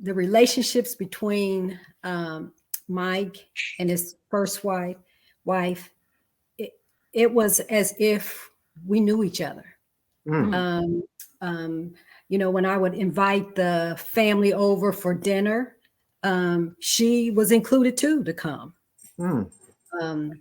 the relationships between Mike and his first wife, it was as if we knew each other. Um, when I would invite the family over for dinner, she was included too to come. Um,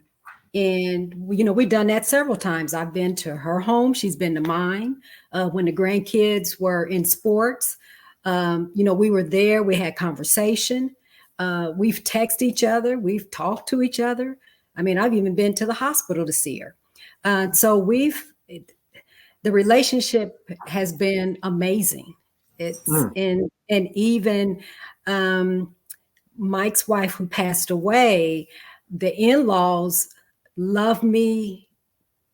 and we've done that several times. I've been to her home. She's been to mine. When the grandkids were in sports, we were there. We had conversation. We've texted each other. We've talked to each other. I mean, I've even been to the hospital to see her. So the relationship has been amazing. It's and even Mike's wife, who passed away, the in-laws love me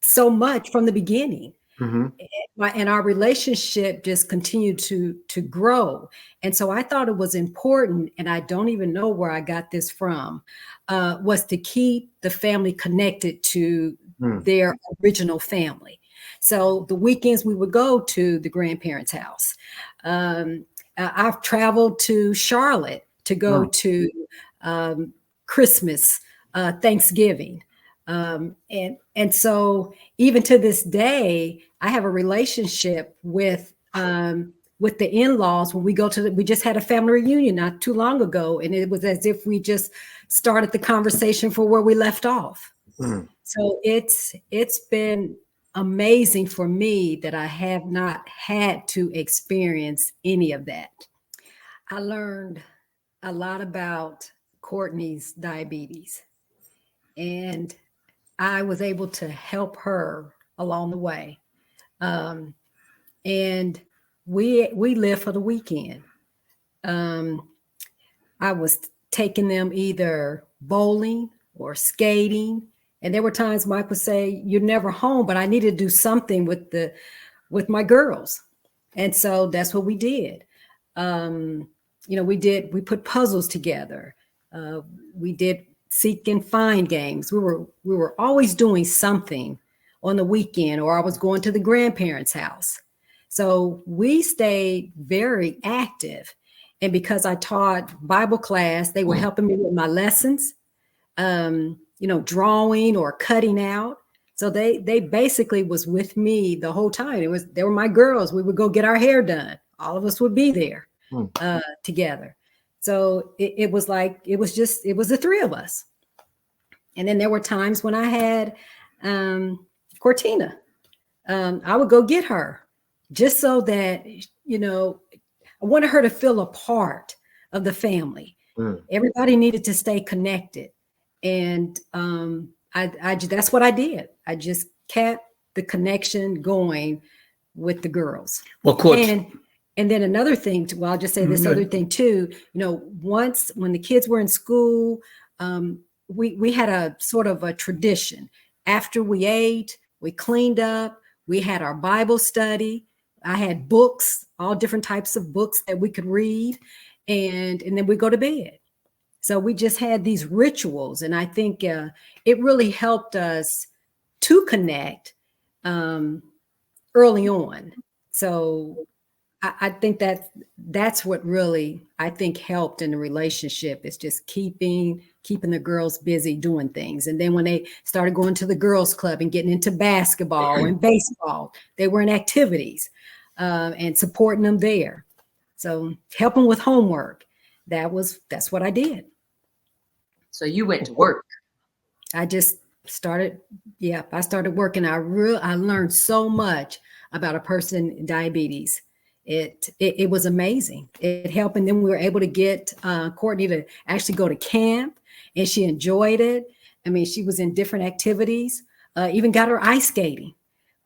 so much from the beginning. And our relationship just continued to grow. And so I thought it was important, and I don't even know where I got this from, was to keep the family connected to their original family. So the weekends we would go to the grandparents' house. I've traveled to Charlotte to go to Christmas, Thanksgiving. And so even to this day, I have a relationship with the in-laws. When we go we just had a family reunion not too long ago, and it was as if we just started the conversation for where we left off. So it's been amazing for me that I have not had to experience any of that. I learned a lot about Courtney's diabetes, and I was able to help her along the way. And we lived for the weekend. I was taking them either bowling or skating. And there were times Mike would say, "You're never home," but I needed to do something with my girls. And so that's what we did. We put puzzles together. We did seek and find games. We were always doing something on the weekend, or I was going to the grandparents' house. So we stayed very active. And because I taught Bible class, they were helping me with my lessons, drawing or cutting out. So they basically was with me the whole time. They were my girls. We would go get our hair done. All of us would be there together. So it was the three of us. And then there were times when I had Cortina. I would go get her just so that, I wanted her to feel a part of the family. Everybody needed to stay connected. And that's what I did. I just kept the connection going with the girls. Well, cool. And then another thing, I'll just say this other thing too. Once when the kids were in school, we had a sort of a tradition. After we ate, we cleaned up, we had our Bible study. I had books, all different types of books that we could read, and then we go to bed. So we just had these rituals, and I think it really helped us to connect early on. So I think that's what really, I think, helped in the relationship, is just keeping the girls busy doing things. And then when they started going to the girls' club and getting into basketball and baseball, they were in activities and supporting them there. So helping with homework, that's what I did. So you went to work. I just started. Yeah, I started working. I learned so much about a person with diabetes. It was amazing. It helped. And then we were able to get Courtney to actually go to camp, and she enjoyed it. I mean, she was in different activities, even got her ice skating.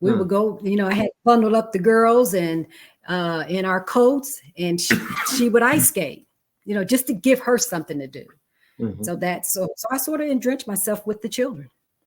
We would go, I had bundled up the girls and in our coats, and she would ice skate, just to give her something to do. So I sort of entrenched myself with the children.